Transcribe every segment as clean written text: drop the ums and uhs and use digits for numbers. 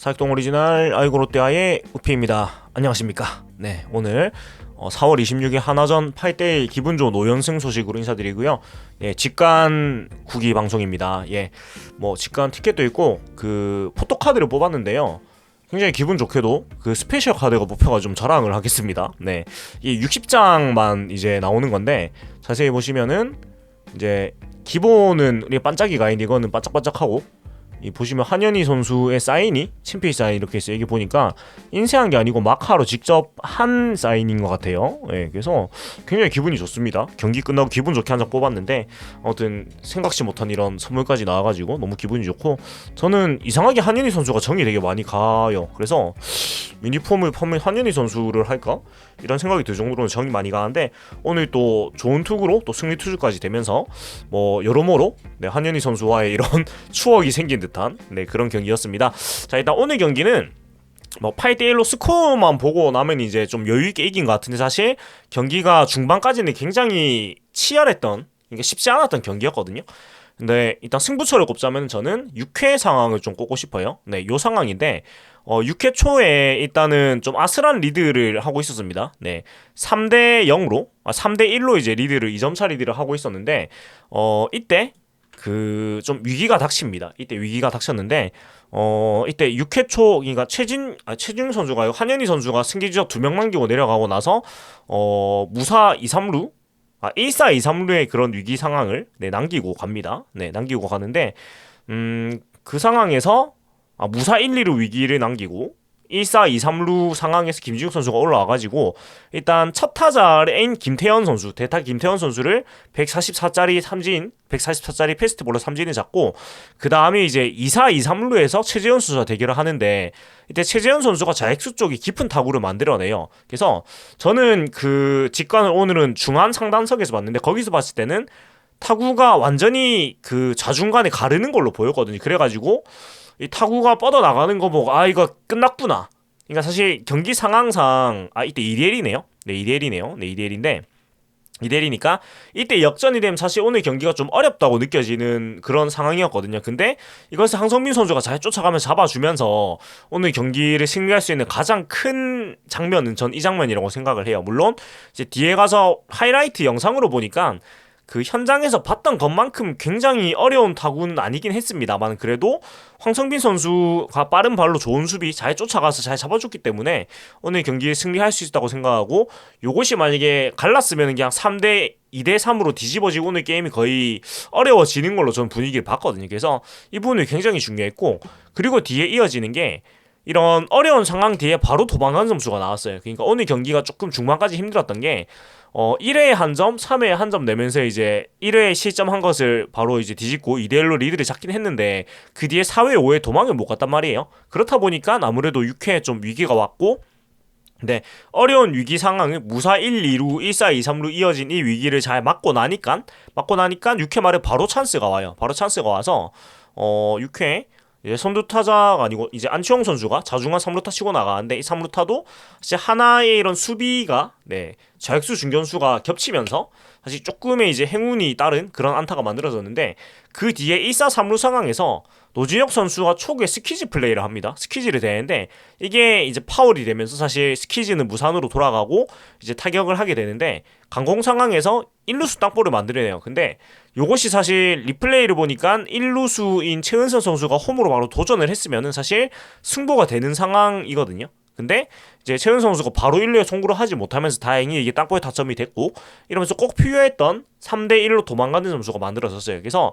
사익동 오리지널 아이고 롯데아의 우피입니다. 안녕하십니까. 네, 오늘 4월 26일 하나전 8대1 기분 좋은 5연승 소식으로 인사드리고요. 예, 직관 구기 방송입니다. 예, 뭐 직관 티켓도 있고 그 포토카드를 뽑았는데요. 굉장히 기분 좋게도 그 스페셜 카드가 뽑혀가 좀 자랑을 하겠습니다. 네, 이 60장만 이제 나오는 건데 자세히 보시면은 이제 기본은 우리 반짝이가 아닌데 이거는 반짝반짝하고, 이 보시면 한현희 선수의 사인이 친필 사인 이렇게 있어요. 이게 보니까 인쇄한 게 아니고 마카로 직접 한 사인인 것 같아요. 예, 그래서 굉장히 기분이 좋습니다. 경기 끝나고 기분 좋게 한 장 뽑았는데 아무튼 생각지 못한 이런 선물까지 나와가지고 너무 기분이 좋고, 저는 이상하게 한현희 선수가 정이 되게 많이 가요. 그래서 유니폼을 판매 한현희 선수를 할까? 이런 생각이 들 정도로 정이 많이 가는데, 오늘 또 좋은 투구로 또 승리 투수까지 되면서 뭐 여러모로 한현희 선수와의 이런 추억이 생긴 듯한 그런 경기였습니다. 자, 일단 오늘 경기는 뭐 8대1로 스코어만 보고 나면 이제 좀 여유있게 이긴 것 같은데, 사실 경기가 중반까지는 굉장히 치열했던, 이게 쉽지 않았던 경기였거든요. 근데 일단 승부처를 꼽자면 저는 6회 상황을 좀 꼽고 싶어요. 네, 요 상황인데 6회 초에 일단은 좀 아슬한 리드를 하고 있었습니다. 네, 3대 0로 3대 1로 이제 리드를 2점차 리드를 하고 있었는데 이때 그 좀 위기가 닥칩니다. 이때 위기가 닥쳤는데 이때 6회 초, 그러니까 최진 선수가, 한현희 선수가 승기지역 2명 남기고 내려가고 나서 무사 2, 3루 1사 2, 3루의 그런 위기 상황을 남기고 갑니다. 네, 남기고 가는데 그 상황에서 무사 1, 2루 위기를 남기고 1사 2, 3루 상황에서 김진욱 선수가 올라와가지고 일단 첫 타자인 김태현 선수, 대타 김태현 선수를 144짜리 삼진, 144짜리 패스트볼로 삼진을 잡고, 그 다음에 이제 2사 2, 3루에서 최재현 선수와 대결을 하는데, 이때 최재현 선수가 좌익수 쪽이 깊은 타구를 만들어내요. 그래서 저는 그 직관을 오늘은 중앙 상단석에서 봤는데, 거기서 봤을 때는 타구가 완전히 그 좌중간에 가르는 걸로 보였거든요. 그래가지고 이 타구가 뻗어나가는 거 보고 이거 끝났구나. 그러니까 사실 경기 상황상 이때 2대1이네요. 네, 2대1이네요. 네, 2대1인데 2대1이니까 이때 역전이 되면 사실 오늘 경기가 좀 어렵다고 느껴지는 그런 상황이었거든요. 근데 이것을 황성민 선수가 잘 쫓아가면서 잡아주면서 오늘 경기를 승리할 수 있는 가장 큰 장면은 전 이 장면이라고 생각을 해요. 물론 이제 뒤에 가서 하이라이트 영상으로 보니까 그 현장에서 봤던 것만큼 굉장히 어려운 타구는 아니긴 했습니다만, 그래도 황성빈 선수가 빠른 발로 좋은 수비 잘 쫓아가서 잘 잡아줬기 때문에 오늘 경기에 승리할 수 있다고 생각하고, 요것이 만약에 갈랐으면 그냥 3대 2대3으로 뒤집어지고 오늘 게임이 거의 어려워지는 걸로 저는 분위기를 봤거든요. 그래서 이 부분이 굉장히 중요했고, 그리고 뒤에 이어지는 게 이런 어려운 상황 뒤에 바로 도망간 점수가 나왔어요. 그러니까 오늘 경기가 조금 중반까지 힘들었던 게 1회에 한 점, 3회에 한 점 내면서 이제 1회에 실점한 것을 바로 이제 뒤집고 2대1로 리드를 잡긴 했는데, 그 뒤에 4회, 5회 도망을 못 갔단 말이에요. 그렇다 보니까 아무래도 6회에 좀 위기가 왔고, 근데 어려운 위기 상황을 무사 1, 2루, 1사 2, 3루 이어진 이 위기를 잘 막고 나니까 6회 말에 바로 찬스가 와요. 바로 찬스가 와서 6회 이제 선두타자가 아니고 이제 안치홍 선수가 자중한 3루타 치고 나가는데, 이 3루타도 사실 하나의 이런 수비가 좌익수 중견수가 겹치면서 사실 조금의 이제 행운이 따른 그런 안타가 만들어졌는데, 그 뒤에 1사 3루 상황에서 노진혁 선수가 초구에 스퀴즈 플레이를 합니다. 스퀴즈를 대는데 이게 이제 파울이 되면서 사실 스퀴즈는 무산으로 돌아가고 이제 타격을 하게 되는데, 강공 상황에서 1루수 땅볼을 만들어내요. 근데 요것이 사실 리플레이를 보니까 1루수인 최은선 선수가 홈으로 바로 도전을 했으면은 사실 승부가 되는 상황이거든요. 근데 이제 최은 선수가 바로 1루에 송구를 하지 못하면서 다행히 이게 땅볼에 타점이 됐고, 이러면서 꼭 필요했던 3대1로 도망가는 점수가 만들어졌어요. 그래서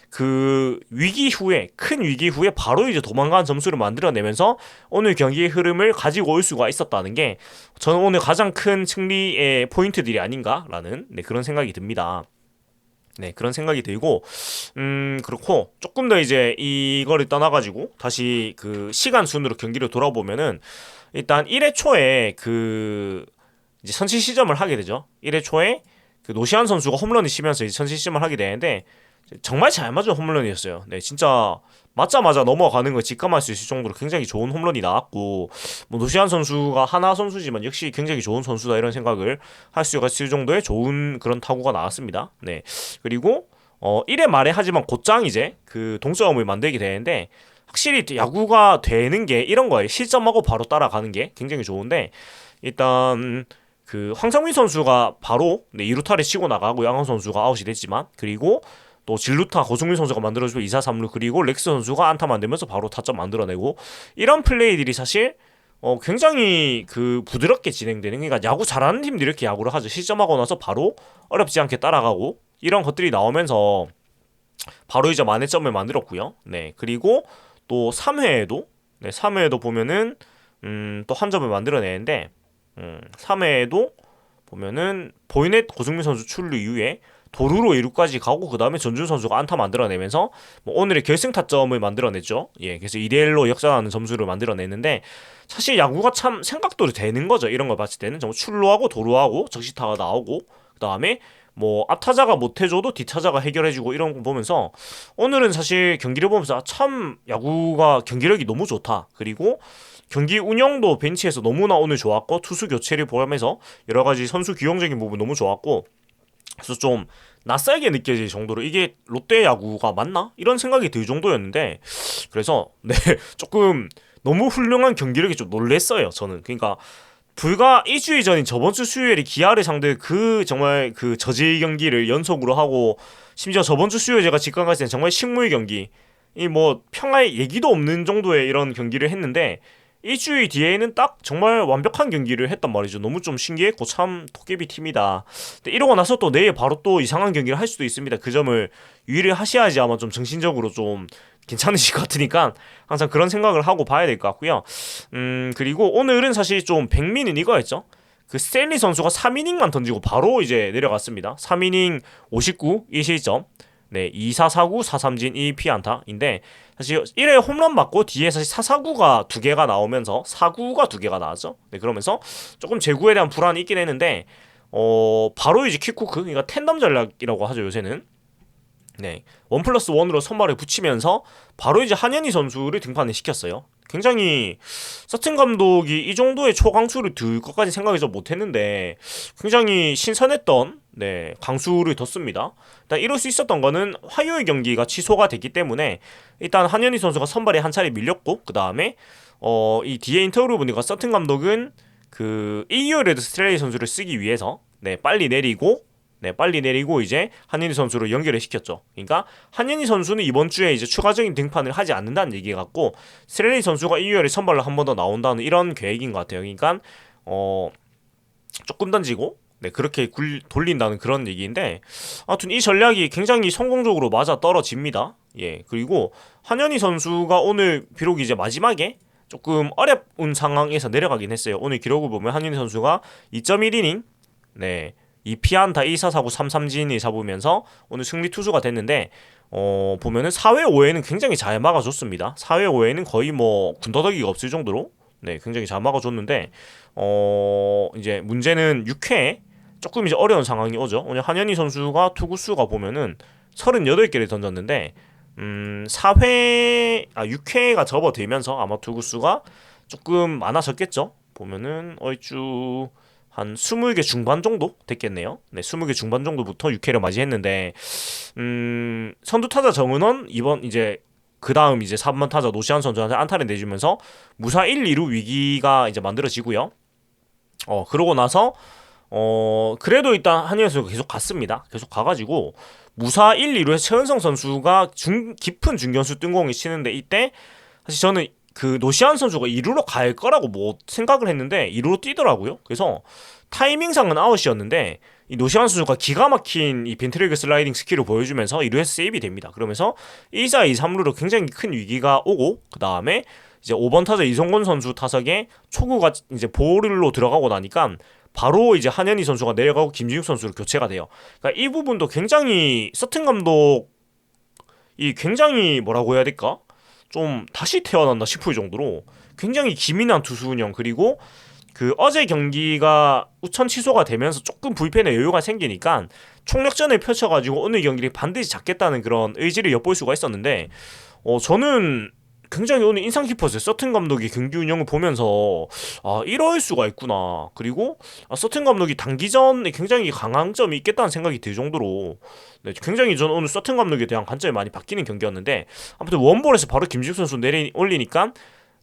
그 위기 후에, 큰 위기 후에 바로 이제 도망가는 점수를 만들어내면서 오늘 경기의 흐름을 가지고 올 수가 있었다는 게 저는 오늘 가장 큰 승리의 포인트들이 아닌가라는 그런 생각이 듭니다. 네, 그런 생각이 들고, 그렇고 조금 더 이제 이거를 떠나가지고 다시 그 시간 순으로 경기를 돌아보면은, 일단 1회 초에 그 이제 선취 시점을 하게 되죠. 1회 초에 그 노시안 선수가 홈런을 치면서 이제 선취 시점을 하게 되는데, 정말 잘 맞은 홈런이었어요. 네, 진짜 맞자마자 넘어가는 걸 직감할 수 있을 정도로 굉장히 좋은 홈런이 나왔고, 뭐 노시안 선수가 하나 선수지만 역시 굉장히 좋은 선수다 이런 생각을 할 수가 있을 정도의 좋은 그런 타구가 나왔습니다. 네, 그리고 1회 말에 하지만 곧장 이제 그 동점을 만들게 되는데, 확실히 야구가 되는 게 이런 거예요. 실점하고 바로 따라가는 게 굉장히 좋은데 일단 그 황성민 선수가 바로 2루타를 치고 나가고 양원 선수가 아웃이 됐지만 그리고 또 진루타 고승민 선수가 만들어주고 2사 3루 그리고 렉스 선수가 안타 만들면서 바로 타점 만들어내고 이런 플레이들이 사실 굉장히 그 부드럽게 진행되는 그러니까 야구 잘하는 팀들이 이렇게 야구를 하죠. 실점하고 나서 바로 어렵지 않게 따라가고 이런 것들이 나오면서 바로 이제 만회점을 만들었고요. 네 그리고 또 3회에도 3회에도 보면은 또 한 점을 만들어내는데 3회에도 보면은 보이넷 고승민 선수 출루 이후에 도루로 2루까지 가고 그 다음에 전준 선수가 안타 만들어내면서 뭐 오늘의 결승 타점을 만들어냈죠. 예, 그래서 2대1로 역전하는 점수를 만들어냈는데 사실 야구가 참 생각도 되는 거죠. 이런 걸 봤을 때는 정말 출루하고 도루하고 적시타가 나오고 그 다음에 뭐 앞타자가 못해줘도 뒷타자가 해결해주고 이런 거 보면서 오늘은 사실 경기를 보면서 참 야구가 경기력이 너무 좋다. 그리고 경기 운영도 벤치에서 너무나 오늘 좋았고 투수 교체를 포함해서 여러 가지 선수 기용적인 부분 너무 좋았고 그래서 좀 낯설게 느껴질 정도로 이게 롯데 야구가 맞나? 이런 생각이 들 정도였는데 그래서 네 조금 너무 훌륭한 경기력이 좀 놀랬어요 저는. 그러니까 불과 2주일 전인 저번 주 수요일에 기아를 상대 그 정말 그 저질 경기를 연속으로 하고 심지어 저번 주 수요일 제가 직관 갔을 땐 정말 식물 경기 이 뭐 평화의 얘기도 없는 정도의 이런 경기를 했는데 일주일 뒤에는 딱 정말 완벽한 경기를 했단 말이죠. 너무 좀 신기했고 참 도깨비 팀이다. 근데 이러고 나서 또 내일 바로 또 이상한 경기를 할 수도 있습니다. 그 점을 유의를 하셔야지 아마 좀 정신적으로 좀 괜찮으실 것 같으니까 항상 그런 생각을 하고 봐야 될 것 같고요. 그리고 오늘은 사실 좀 백미는 이거였죠. 그 스탠리 선수가 3이닝만 던지고 바로 이제 내려갔습니다. 3이닝 59 1실점. 네, 2사 4구 4삼진 2피안타인데 사실 1회 홈런 맞고 뒤에 사실 4사구가 2개가 나오면서 4구가 2개가 나왔죠. 네, 그러면서 조금 제구에 대한 불안이 있긴 했는데 바로 이제 킥쿠크 그러니까 텐덤 전략이라고 하죠, 요새는. 네, 1+1으로 선발을 붙이면서 바로 이제 한현희 선수를 등판을 시켰어요. 굉장히 서튼 감독이 이 정도의 초강수를 들 것까지 생각해서 못했는데 굉장히 신선했던 강수를 뒀습니다. 일단 이럴 수 있었던 거는 화요일 경기가 취소가 됐기 때문에 일단 한현희 선수가 선발에 한 차례 밀렸고 그 다음에 이 뒤에 인터뷰 보니까 서튼 감독은 그 일요일에도 스트레이 선수를 쓰기 위해서 빨리 내리고 이제 한현희 선수로 연결을 시켰죠. 그러니까 한현희 선수는 이번 주에 이제 추가적인 등판을 하지 않는다는 얘기 같고 스트레이 선수가 일요일에 선발로 한 번 더 나온다는 이런 계획인 것 같아요. 그러니까 조금 던지고 그렇게 돌린다는 그런 얘기인데 아무튼 이 전략이 굉장히 성공적으로 맞아 떨어집니다. 예, 그리고 한현희 선수가 오늘 비록 이제 마지막에 조금 어려운 상황에서 내려가긴 했어요. 오늘 기록을 보면 한현희 선수가 2.1이닝 2피안타 2사 4구 3삼진을 잡으면서 오늘 승리 투수가 됐는데 보면은 4회 5회는 굉장히 잘 막아줬습니다. 4회 5회는 거의 뭐 군더더기가 없을 정도로 굉장히 잘 막아줬는데 이제 문제는 6회 조금 이제 어려운 상황이 오죠. 오늘 한현희 선수가 투구수가 보면은 38개를 던졌는데 6회가 접어들면서 아마 투구수가 조금 많아졌겠죠. 보면은 얼추 한 20개 중반 정도 됐겠네요. 20개 중반 정도부터 6회를 맞이했는데 선두 타자 정은원 이번 이제 그 다음 이제 3번 타자 노시안 선수한테 안타를 내주면서 무사 1, 2루 위기가 이제 만들어지고요. 그러고 나서 그래도 일단 한현희 선수가 계속 갔습니다. 계속 가가지고 무사 1, 2루에서 최은성 선수가 깊은 중견수 뜬공을 치는데 이때 사실 저는 그 노시안 선수가 2루로 갈 거라고 뭐 생각을 했는데 2루로 뛰더라고요. 그래서 타이밍상은 아웃이었는데 이 노시안 선수가 기가 막힌 이 벤트레그 슬라이딩 스킬을 보여주면서 2루에서 세이브 됩니다. 그러면서 1사 2, 3루로 굉장히 큰 위기가 오고 그 다음에 이제 5번 타자 이성곤 선수 타석에 초구가 이제 볼로 들어가고 나니까 바로 이제 한현희 선수가 내려가고 김진욱 선수로 교체가 돼요. 그러니까 이 부분도 굉장히 서튼 감독이 굉장히 뭐라고 해야 될까? 좀 다시 태어난다 싶을 정도로 굉장히 기민한 투수 운영 그리고 그 어제 경기가 우천 취소가 되면서 조금 불펜에 여유가 생기니까 총력전을 펼쳐가지고 오늘 경기를 반드시 잡겠다는 그런 의지를 엿볼 수가 있었는데 저는 굉장히 오늘 인상 깊었어요. 서튼 감독이 경기 운영을 보면서 이럴 수가 있구나. 그리고 서튼 감독이 단기전에 굉장히 강한 점이 있겠다는 생각이 들 정도로 네, 굉장히 저는 오늘 서튼 감독에 대한 관점이 많이 바뀌는 경기였는데 아무튼 원볼에서 바로 김지욱 선수 내리 올리니까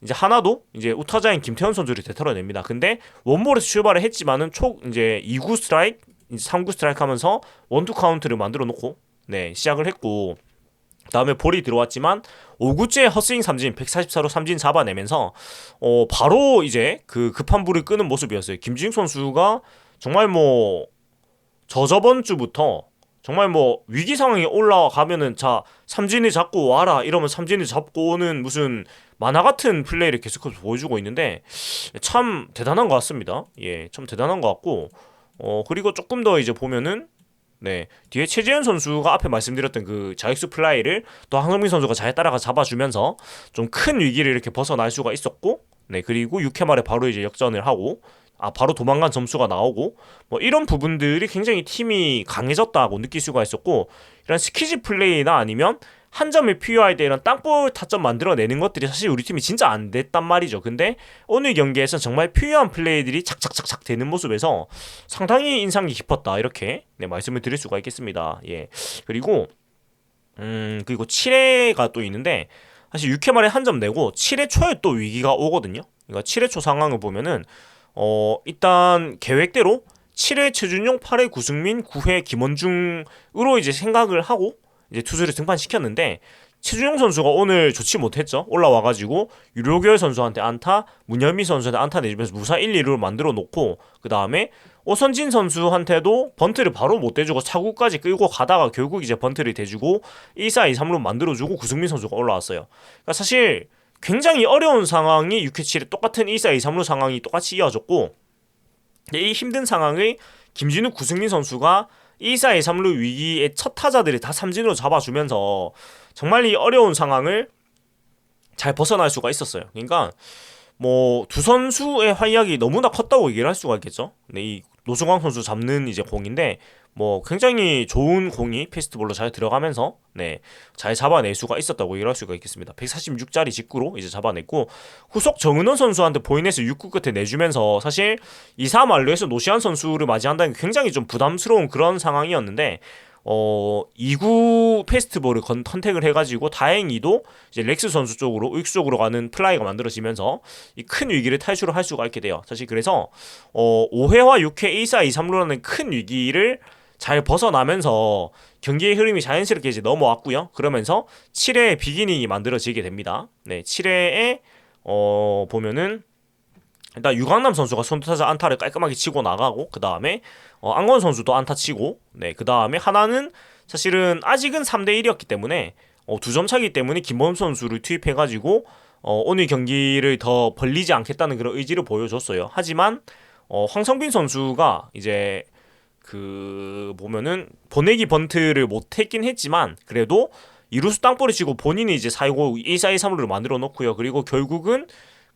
이제 하나도 이제 우타자인 김태현 선수를 되털어냅니다. 근데 원볼에서 출발을 했지만은 이제 2구 스트라이크, 이제 3구 스트라이크 하면서 원투 카운트를 만들어 놓고 네, 시작을 했고 그다음에 볼이 들어왔지만 5구째 헛스윙 삼진 144로 삼진 잡아내면서 바로 이제 그 급한 불을 끄는 모습이었어요. 김지욱 선수가 정말 뭐 저저번 주부터 정말 뭐 위기 상황에 올라가면은 자 삼진을 잡고 와라 이러면 삼진을 잡고 오는 무슨 만화 같은 플레이를 계속해서 보여주고 있는데 참 대단한 것 같습니다. 예, 참 대단한 것 같고 그리고 조금 더 이제 보면은 네 뒤에 최재현 선수가 앞에 말씀드렸던 그 자익수 플라이를 또 황성민 선수가 잘 따라가 잡아주면서 좀 큰 위기를 이렇게 벗어날 수가 있었고 네 그리고 6회 말에 바로 이제 역전을 하고 바로 도망간 점수가 나오고 뭐 이런 부분들이 굉장히 팀이 강해졌다고 느낄 수가 있었고 이런 스키지 플레이나 아니면 한 점에 필요할 때 이런 땅볼 타점 만들어내는 것들이 사실 우리 팀이 진짜 안 됐단 말이죠. 근데 오늘 경기에서 정말 필요한 플레이들이 착착착착 되는 모습에서 상당히 인상이 깊었다 이렇게 네, 말씀을 드릴 수가 있겠습니다. 예 그리고 7회가 또 있는데 사실 6회 말에 한 점 내고 7회 초에 또 위기가 오거든요. 그러니까 7회 초 상황을 보면은 일단 계획대로 7회 최준용, 8회 구승민, 9회 김원중으로 이제 생각을 하고 이제 투수를 등판시켰는데 최준용 선수가 오늘 좋지 못했죠. 올라와가지고 유료결 선수한테 안타, 문현미 선수한테 안타 내주면서 무사 1, 2루를 만들어 놓고 그 다음에 오선진 선수한테도 번트를 바로 못 대주고 차구까지 끌고 가다가 결국 이제 번트를 대주고 1-4, 2-3루 만들어주고 구승민 선수가 올라왔어요. 그러니까 사실 굉장히 어려운 상황이 6회 7회 똑같은 1-4, 2-3루 상황이 똑같이 이어졌고 이 힘든 상황을 김진욱, 구승민 선수가 1-4, 2-3루 위기의 첫 타자들이 다 삼진으로 잡아주면서 정말 이 어려운 상황을 잘 벗어날 수가 있었어요. 그러니까 뭐 두 선수의 활약이 너무나 컸다고 얘기를 할 수가 있겠죠. 네, 이 노승광 선수 잡는 이제 공인데 뭐 굉장히 좋은 공이 패스트볼로 잘 들어가면서 네, 잘 잡아낼 수가 있었다고 얘기할 수가 있겠습니다. 146짜리 직구로 이제 잡아냈고 후속 정은원 선수한테 보이넷을 6구 끝에 내주면서 사실 2-3 만루에서 노시안 선수를 맞이한다는 게 굉장히 좀 부담스러운 그런 상황이었는데 2구 패스트볼을 컨택을 해가지고 다행히도 이제 렉스 선수 쪽으로 우익수 쪽으로 가는 플라이가 만들어지면서 이 큰 위기를 탈출을 할 수가 있게 돼요. 사실 그래서 5회와 6회 1-4, 2-3루라는 큰 위기를 잘 벗어나면서 경기의 흐름이 자연스럽게 이제 넘어왔고요. 그러면서 7회 비기닝이 만들어지게 됩니다. 네, 7회에 보면은 일단 유강남 선수가 선두타자 안타를 깔끔하게 치고 나가고 그 다음에 안건 선수도 안타 치고 네, 그 다음에 하나는 사실은 아직은 3대1이었기 때문에 2점 차기 때문에 김범 선수를 투입해가지고 오늘 경기를 더 벌리지 않겠다는 그런 의지를 보여줬어요. 하지만 황성빈 선수가 이제 그 보면은 보내기 번트를 못했긴 했지만 그래도 이루수 땅볼을 치고 본인이 이제 4-2-5 1-4-2-3루를 만들어 놓고요. 그리고 결국은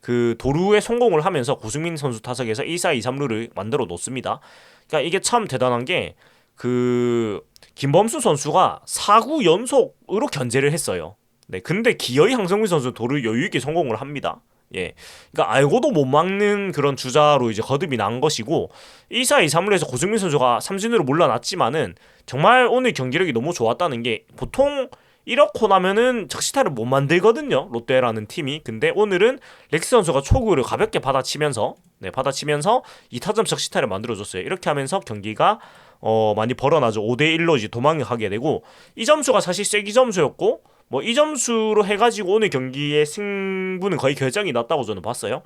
그 도루에 성공을 하면서 고승민 선수 타석에서 1-4-2-3루를 만들어 놓습니다. 그러니까 이게 참 대단한 게 그 김범수 선수가 4구 연속으로 견제를 했어요. 네, 근데 기어이 황성민 선수 도루 여유 있게 성공을 합니다. 예, 그러니까 알고도 못 막는 그런 주자로 이제 거듭이 난 것이고 1-4-2-3루에서 고승민 선수가 삼진으로 물러났지만은 정말 오늘 경기력이 너무 좋았다는 게 보통 이렇고 나면은 적시타를 못 만들거든요. 롯데라는 팀이. 근데 오늘은 렉스 선수가 초구를 가볍게 받아치면서 2타점 적시타를 만들어줬어요. 이렇게 하면서 경기가 많이 벌어나죠. 5대1로 이제 도망을 가게 되고 이 점수가 사실 쐐기 점수였고 뭐 이 점수로 해가지고 오늘 경기의 승부는 거의 결정이 났다고 저는 봤어요.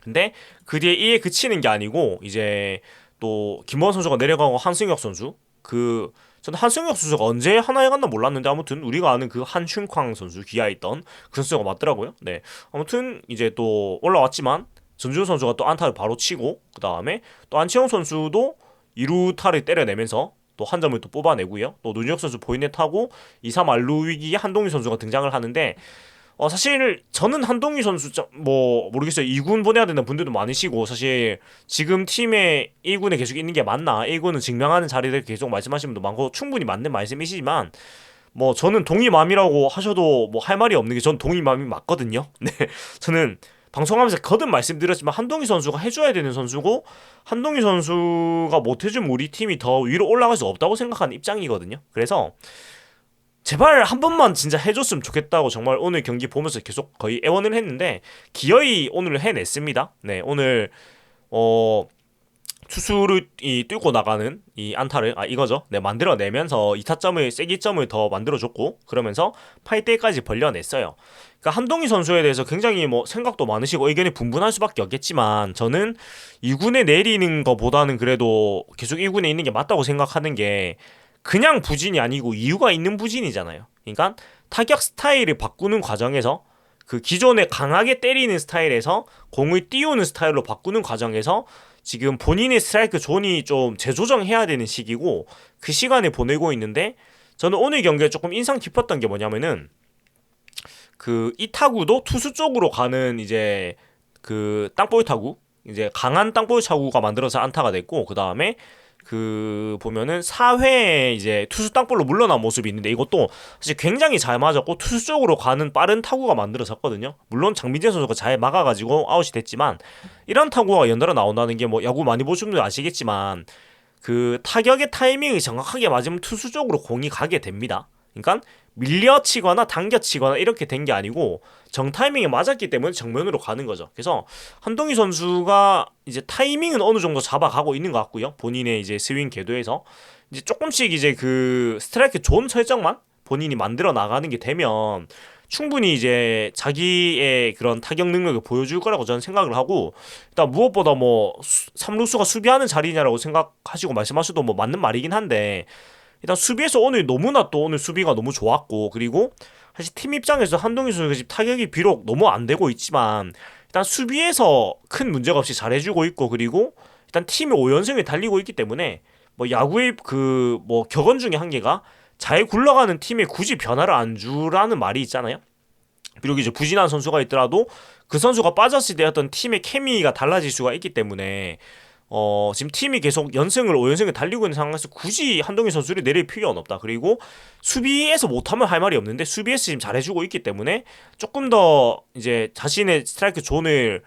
근데 그 뒤에 이에 그치는 게 아니고 이제 또 김원 선수가 내려가고 한승혁 선수 저는 한승혁 선수가 언제 하나에 갔나 몰랐는데 아무튼 우리가 아는 그 한춘광 선수 기아에 있던 그 선수가 맞더라고요. 네, 아무튼 이제 또 올라왔지만 전준우 선수가 또 안타를 바로 치고 그 다음에 또 안치홍 선수도 2루타를 때려내면서 또 한 점을 또 뽑아내고요. 또 노준혁 선수 보이넷 타고 2-3 알루 위기에 한동희 선수가 등장을 하는데 사실 저는 한동희 선수 뭐 모르겠어요. 2군 보내야 되는 분들도 많으시고 사실 지금 팀에 1군에 계속 있는 게 맞나 1군은 증명하는 자리를 계속 말씀하시는 분도 많고 충분히 맞는 말씀이시지만 뭐 저는 동의맘이라고 하셔도 뭐 할 말이 없는 게 전 동의맘이 맞거든요. 네, 저는 방송하면서 거듭 말씀드렸지만 한동희 선수가 해줘야 되는 선수고 한동희 선수가 못해주면 우리 팀이 더 위로 올라갈 수 없다고 생각하는 입장이거든요. 그래서 제발 한 번만 진짜 해줬으면 좋겠다고 정말 오늘 경기 보면서 계속 거의 애원을 했는데 기어이 오늘 해냈습니다. 네, 오늘 투수를 뚫고 나가는 이 안타를 이거죠. 네, 만들어내면서 2타점을 세기점을 더 만들어줬고 그러면서 8대까지 벌려냈어요. 그러니까 한동희 선수에 대해서 굉장히 뭐 생각도 많으시고 의견이 분분할 수밖에 없겠지만 저는 2군에 내리는 것보다는 그래도 계속 1군에 있는 게 맞다고 생각하는 게 그냥 부진이 아니고 이유가 있는 부진이잖아요. 그러니까 타격 스타일을 바꾸는 과정에서 그 기존에 강하게 때리는 스타일에서 공을 띄우는 스타일로 바꾸는 과정에서 지금 본인의 스트라이크 존이 좀 재조정해야 되는 시기고 그 시간에 보내고 있는데 저는 오늘 경기에 조금 인상 깊었던 게 뭐냐면은 그 이 타구도 투수 쪽으로 가는 이제 그 땅볼 타구 이제 강한 땅볼 타구가 만들어서 안타가 됐고 그 다음에 그 보면은 4회에 이제 투수 땅볼로 물러난 모습이 있는데 이것도 사실 굉장히 잘 맞았고 투수 쪽으로 가는 빠른 타구가 만들어졌거든요. 물론 장민재 선수가 잘 막아가지고 아웃이 됐지만 이런 타구가 연달아 나온다는 게 뭐 야구 많이 보시는 분들 아시겠지만 그 타격의 타이밍이 정확하게 맞으면 투수 쪽으로 공이 가게 됩니다. 그러니까 밀려치거나 당겨치거나 이렇게 된 게 아니고 정 타이밍에 맞았기 때문에 정면으로 가는 거죠. 그래서 한동희 선수가 이제 타이밍은 어느 정도 잡아가고 있는 것 같고요. 본인의 이제 스윙 궤도에서 이제 조금씩 이제 그 스트라이크 존 설정만 본인이 만들어 나가는 게 되면 충분히 이제 자기의 그런 타격 능력을 보여줄 거라고 저는 생각을 하고 일단 무엇보다 뭐 3루수가 수비하는 자리냐라고 생각하시고 말씀하셔도 뭐 맞는 말이긴 한데 일단 수비에서 오늘 너무나 또 오늘 수비가 너무 좋았고 그리고 사실 팀 입장에서 한동희 선수가 지금 타격이 비록 너무 안 되고 있지만 일단 수비에서 큰 문제가 없이 잘해주고 있고 그리고 일단 팀이 5연승을 달리고 있기 때문에 뭐 야구의 그 뭐 격언 중에 한 개가 잘 굴러가는 팀에 굳이 변화를 안 주라는 말이 있잖아요. 비록 이제 부진한 선수가 있더라도 그 선수가 빠졌을 때 어떤 팀의 케미가 달라질 수가 있기 때문에 지금 팀이 계속 연승을 5연승을 달리고 있는 상황에서 굳이 한동희 선수를 내릴 필요는 없다. 그리고 수비에서 못하면 할 말이 없는데 수비에서 지금 잘해주고 있기 때문에 조금 더 이제 자신의 스트라이크 존을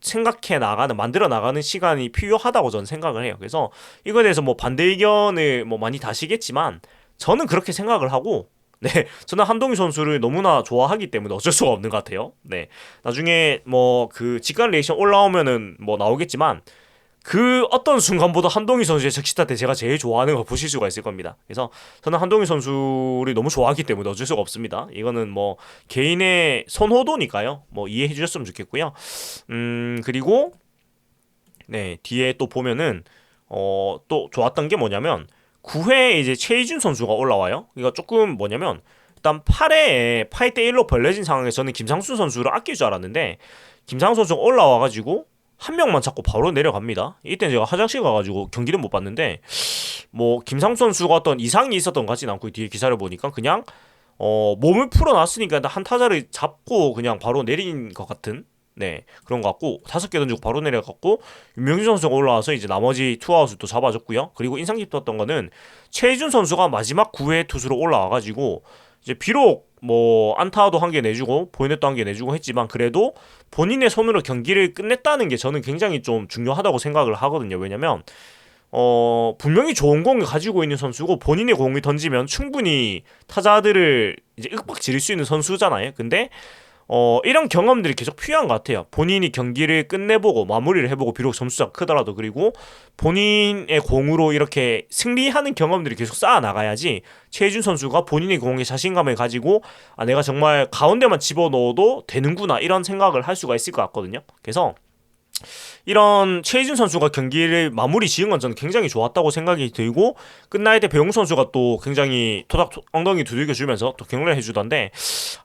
생각해 나가는 만들어 나가는 시간이 필요하다고 저는 생각을 해요. 그래서 이거에 대해서 뭐 반대 의견을 뭐 많이 다시겠지만 저는 그렇게 생각을 하고 네, 저는 한동희 선수를 너무나 좋아하기 때문에 어쩔 수가 없는 것 같아요. 네, 나중에 뭐 그 직관 리액션 올라오면은 뭐 나오겠지만 그 어떤 순간보다 한동희 선수의 적시타 때 제가 제일 좋아하는 거 보실 수가 있을 겁니다. 그래서 저는 한동희 선수를 너무 좋아하기 때문에 어쩔 수가 없습니다. 이거는 뭐 개인의 선호도니까요. 뭐 이해해 주셨으면 좋겠고요. 그리고 네, 뒤에 또 보면은 또 좋았던 게 뭐냐면 9회에 이제 최희준 선수가 올라와요. 이거 조금 뭐냐면 일단 8회에 8대1로 벌려진 상황에서 저는 김상수 선수를 아낄 줄 알았는데 김상수 선수가 올라와가지고 한 명만 잡고 바로 내려갑니다. 이때 제가 화장실 가가지고 경기를 못 봤는데 뭐 김상수 선수가 어떤 이상이 있었던 것 같진 않고 뒤에 기사를 보니까 그냥 몸을 풀어놨으니까 한 타자를 잡고 그냥 바로 내린 것 같은 네 그런 것 같고 5개 던지고 바로 내려갔고 윤명준 선수가 올라와서 이제 나머지 투아웃을 또 잡아줬고요. 그리고 인상 깊었던 거는 최희준 선수가 마지막 9회 투수로 올라와가지고 이제 비록 뭐 안타도 한 개 내주고 보이넷도 한 개 내주고 했지만 그래도 본인의 손으로 경기를 끝냈다는 게 저는 굉장히 좀 중요하다고 생각을 하거든요. 왜냐면 분명히 좋은 공을 가지고 있는 선수고 본인의 공을 던지면 충분히 타자들을 이제 윽박 지를 수 있는 선수잖아요. 근데 이런 경험들이 계속 필요한 것 같아요. 본인이 경기를 끝내보고 마무리를 해보고 비록 점수가 크더라도 그리고 본인의 공으로 이렇게 승리하는 경험들이 계속 쌓아 나가야지 최희준 선수가 본인의 공에 자신감을 가지고 내가 정말 가운데만 집어넣어도 되는구나 이런 생각을 할 수가 있을 것 같거든요. 그래서 이런 최희준 선수가 경기를 마무리 지은 건 저는 굉장히 좋았다고 생각이 들고 끝날 때 배용 선수가 또 굉장히 토닥 엉덩이 두들겨주면서 또 격려를 해주던데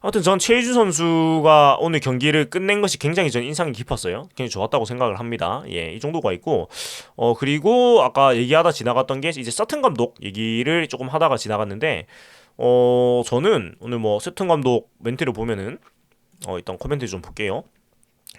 아무튼 전 최희준 선수가 오늘 경기를 끝낸 것이 굉장히 전 인상이 깊었어요. 굉장히 좋았다고 생각을 합니다. 예, 이 정도가 있고 그리고 아까 얘기하다 지나갔던 게 이제 서튼 감독 얘기를 조금 하다가 지나갔는데 저는 오늘 뭐 서튼 감독 멘트를 보면은 일단 코멘트 좀 볼게요.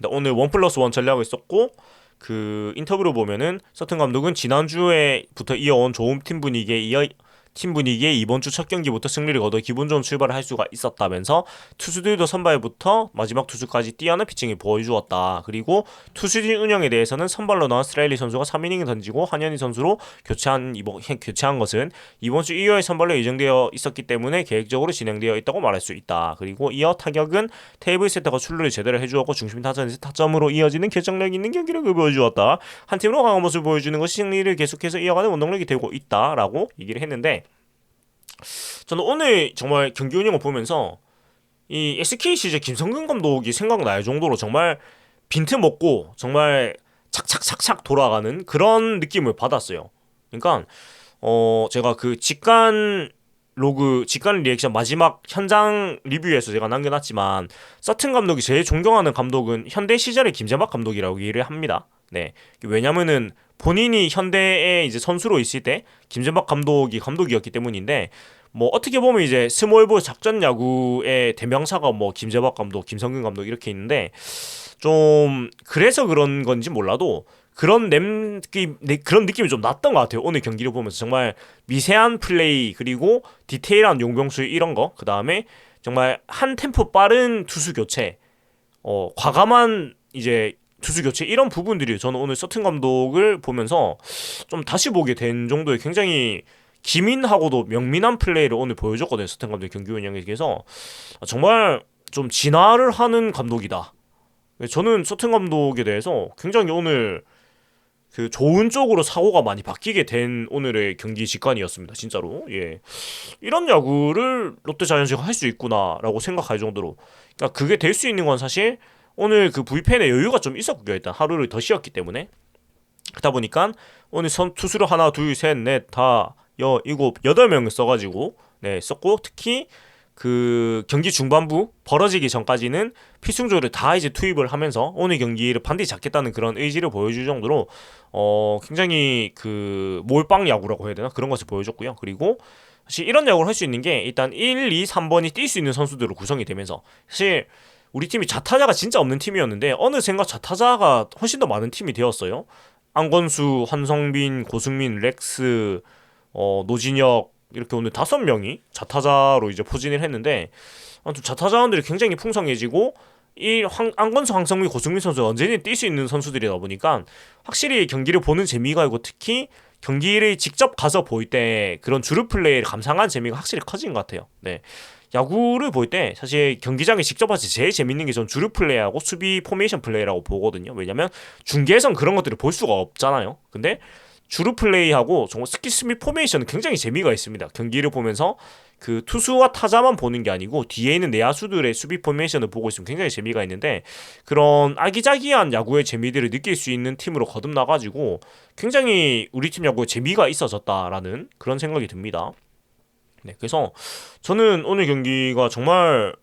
오늘 1+1 전략을 썼고 그 인터뷰로 보면은 서튼 감독은 지난주에부터 이어온 좋은 팀 분위기에 이어 팀 분위기에 이번 주 첫 경기부터 승리를 거둬 기분 좋은 출발을 할 수가 있었다면서 투수들도 선발부터 마지막 투수까지 뛰어난 피칭을 보여주었다. 그리고 투수진 운영에 대해서는 선발로 나온 스라일리 선수가 3이닝을 던지고 한현희 선수로 교체한 것은 이번 주 2월 선발로 예정되어 있었기 때문에 계획적으로 진행되어 있다고 말할 수 있다. 그리고 이어 타격은 테이블 세터가 출루를 제대로 해주었고 중심 타선에서 타점으로 이어지는 결정력 있는 경기력을 보여주었다. 한 팀으로 강한 모습을 보여주는 것이 승리를 계속해서 이어가는 원동력이 되고 있다라고 얘기를 했는데, 저는 오늘 정말 경기 운영을 보면서 이 SK 시절 김성근 감독이 생각날 정도로 정말 빈틈 없고 정말 착착착착 돌아가는 그런 느낌을 받았어요. 그러니까 제가 그 직관 리액션 마지막 현장 리뷰에서 제가 남겨놨지만, 서튼 감독이 제일 존경하는 감독은 현대 시절의 김재박 감독이라고 얘기를 합니다. 네, 왜냐면은 본인이 현대에 이제 선수로 있을 때 김재박 감독이었기 때문인데, 뭐 어떻게 보면 이제 스몰볼 작전 야구의 대명사가 뭐 김재박 감독, 김성근 감독 이렇게 있는데, 좀 그래서 그런 건지 몰라도 그런 느낌이 좀 났던 것 같아요. 오늘 경기를 보면서 정말 미세한 플레이, 그리고 디테일한 용병수 이런 거, 그 다음에 정말 한 템포 빠른 투수 교체, 과감한 이제 투수 교체, 이런 부분들이 저는 오늘 서튼 감독을 보면서 좀 다시 보게 된 정도의 굉장히 기민하고도 명민한 플레이를 오늘 보여줬거든요. 서튼 감독의 경기 운영에 대해서 정말 좀 진화를 하는 감독이다. 저는 서튼 감독에 대해서 굉장히 오늘 그 좋은 쪽으로 사고가 많이 바뀌게 된 오늘의 경기 직관이었습니다. 진짜로. 예. 이런 야구를 롯데 자이언츠가 할 수 있구나라고 생각할 정도로. 그러니까 그게 될 수 있는 건 사실 오늘 그 부이펜에 여유가 좀 있었고요. 일단 하루를 더 쉬었기 때문에. 그러다 보니까 오늘 투수를 하나, 둘, 셋, 넷, 다, 일곱, 8명을 써가지고 썼고, 특히 그 경기 중반부 벌어지기 전까지는 필승조를 다 이제 투입을 하면서 오늘 경기를 반드시 잡겠다는 그런 의지를 보여줄 정도로 굉장히 그 몰빵 야구라고 해야 되나, 그런 것을 보여줬고요. 그리고 사실 이런 야구를 할 수 있는 게 일단 1, 2, 3번이 뛸 수 있는 선수들로 구성이 되면서, 사실 우리 팀이 좌타자가 진짜 없는 팀이었는데 어느샌가 좌타자가 훨씬 더 많은 팀이 되었어요. 안건수, 한성빈, 고승민, 렉스, 노진혁, 이렇게 오늘 5명이 좌타자로 이제 포진을 했는데, 좌타자원들이 굉장히 풍성해지고, 안건수, 황성민, 고승민 선수가 언제든 뛸 수 있는 선수들이다 보니까 확실히 경기를 보는 재미가 있고, 특히 경기를 직접 가서 볼 때 그런 주루 플레이를 감상한 재미가 확실히 커진 것 같아요. 네. 야구를 볼 때 사실 경기장에 직접 와서 제일 재밌는 게 전 주루 플레이하고 수비 포메이션 플레이라고 보거든요. 왜냐면 중계에선 그런 것들을 볼 수가 없잖아요. 근데 주루 플레이하고 정말 스킵 포메이션은 굉장히 재미가 있습니다. 경기를 보면서 그 투수와 타자만 보는 게 아니고 뒤에 있는 내야수들의 수비 포메이션을 보고 있으면 굉장히 재미가 있는데, 그런 아기자기한 야구의 재미들을 느낄 수 있는 팀으로 거듭나가지고 굉장히 우리 팀 야구에 재미가 있어졌다라는 그런 생각이 듭니다. 네, 그래서 저는 오늘 경기가 정말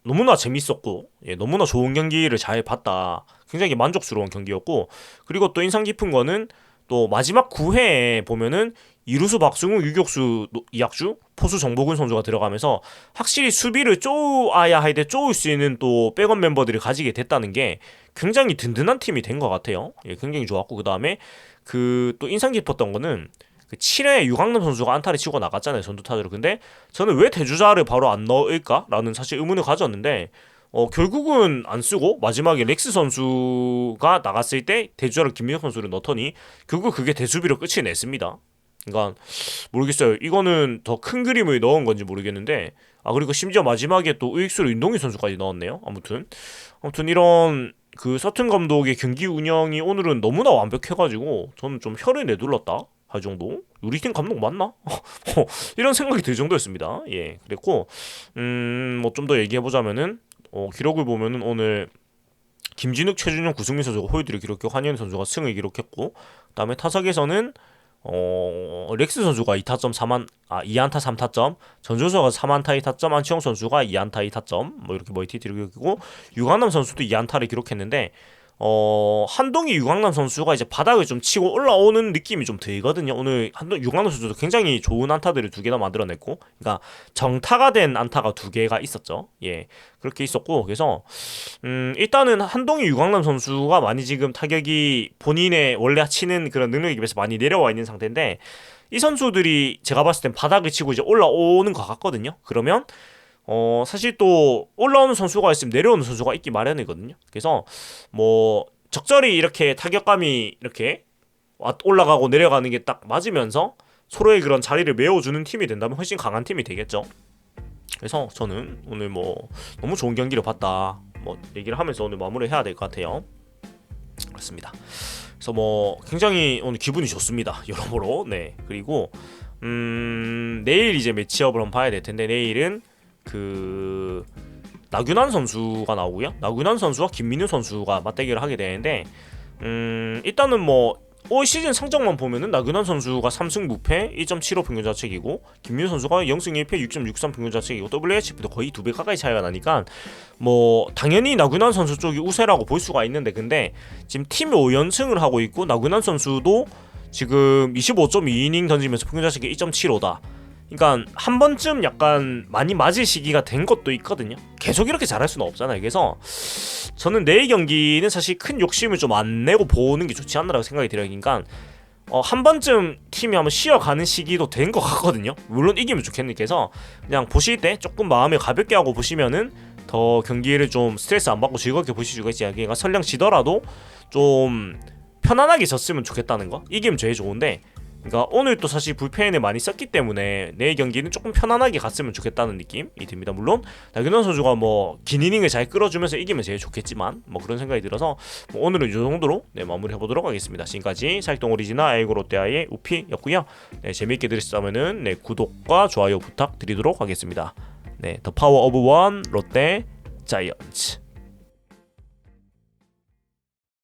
너무나 재밌었고, 너무나 좋은 경기를 잘 봤다. 굉장히 만족스러운 경기였고, 그리고 또 인상 깊은 거는 또 마지막 9회에 보면은 이루수 박승우, 유격수 이학주, 포수 정보근 선수가 들어가면서 확실히 수비를 쪼아야 할 때 쪼을 수 있는 또 백업 멤버들을 가지게 됐다는 게 굉장히 든든한 팀이 된 것 같아요. 굉장히 좋았고, 그 다음에 그 또 인상 깊었던 거는 그 7회 유강남 선수가 안타를 치고 나갔잖아요, 선두타자로. 근데 저는 왜 대주자를 바로 안 넣을까라는 사실 의문을 가졌는데, 결국은 안 쓰고 마지막에 렉스 선수가 나갔을 때 대주자로 김민혁 선수를 넣더니 결국 그게 대수비로 끝이 냈습니다. 그러니까 모르겠어요. 이거는 더 큰 그림을 넣은 건지 모르겠는데, 그리고 심지어 마지막에 또 우익수로 윤동희 선수까지 넣었네요. 아무튼 이런 그 서튼 감독의 경기 운영이 오늘은 너무나 완벽해가지고 저는 좀 혀를 내둘렀다 할 정도. 우리 팀 감독 맞나? 이런 생각이 들 정도였습니다. 예, 그랬고 뭐 좀 더 얘기해보자면은 기록을 보면은 오늘 김진욱, 최준용, 구승민 선수가 홀드를 기록했고 한현 선수가 승을 기록했고, 그다음에 타석에서는 렉스 선수가 2안타 3타점, 전준서가 3안타 2타점, 안치홍 선수가 2안타 2타점, 뭐 이렇게 멀티히트를 기록했고, 유강남 선수도 2안타를 기록했는데 한동희 유강남 선수가 이제 바닥을 좀 치고 올라오는 느낌이 좀 들거든요. 오늘 유강남 선수도 굉장히 좋은 안타들을 두 개나 만들어냈고, 그러니까 정타가 된 안타가 두 개가 있었죠. 예, 그렇게 있었고, 그래서 일단은 한동희 유강남 선수가 많이 지금 타격이 본인의 원래 치는 그런 능력에 비해서 많이 내려와 있는 상태인데, 이 선수들이 제가 봤을 땐 바닥을 치고 이제 올라오는 것 같거든요. 그러면 사실 또 올라오는 선수가 있으면 내려오는 선수가 있기 마련이거든요. 그래서 뭐 적절히 이렇게 타격감이 이렇게 올라가고 내려가는 게 딱 맞으면서 서로의 그런 자리를 메워주는 팀이 된다면 훨씬 강한 팀이 되겠죠. 그래서 저는 오늘 뭐 너무 좋은 경기를 봤다 뭐 얘기를 하면서 오늘 마무리해야 될 것 같아요. 그렇습니다. 그래서 뭐 굉장히 오늘 기분이 좋습니다. 여러모로. 네. 그리고 내일 이제 매치업을 한번 봐야 될 텐데, 내일은 그 나균환 선수가 나오고요. 나균환 선수와 김민우 선수가 맞대결을 하게 되는데, 일단은 뭐 올 시즌 성적만 보면은 나균환 선수가 3승 무패 1.75 평균 자책이고, 김민우 선수가 0승 1패 6.63 평균 자책이고, WHP도 거의 2배 가까이 차이가 나니까 뭐 당연히 나균환 선수 쪽이 우세라고 볼 수가 있는데, 근데 지금 팀이 5연승을 하고 있고 나균환 선수도 지금 25.2이닝 던지면서 평균 자책이 2.75다. 그러니까 한 번쯤 약간 많이 맞을 시기가 된 것도 있거든요. 계속 이렇게 잘할 수는 없잖아요. 그래서 저는 내일 경기는 사실 큰 욕심을 좀 안 내고 보는 게 좋지 않나라고 생각이 들어요. 그러니까 한 번쯤 팀이 한번 쉬어가는 시기도 된 것 같거든요. 물론 이기면 좋겠는, 그래서 그냥 보실 때 조금 마음을 가볍게 하고 보시면은 더 경기를 좀 스트레스 안 받고 즐겁게 보실 수가 있지. 그러니까 설령 지더라도 좀 편안하게 졌으면 좋겠다는 거. 이기면 제일 좋은데, 그러니까 오늘 또 사실 불펜을 많이 썼기 때문에 내일 경기는 조금 편안하게 갔으면 좋겠다는 느낌이 듭니다. 물론 나균환 선수가 뭐 긴 이닝을 잘 끌어주면서 이기면 제일 좋겠지만 뭐 그런 생각이 들어서 뭐 오늘은 이 정도로 마무리해보도록 하겠습니다. 지금까지 살동 오리지나 에이고 롯데아의 우피였고요. 네, 재미있게 들으셨다면은 구독과 좋아요 부탁드리도록 하겠습니다. 네, 더 파워 오브 원 롯데 자이언츠.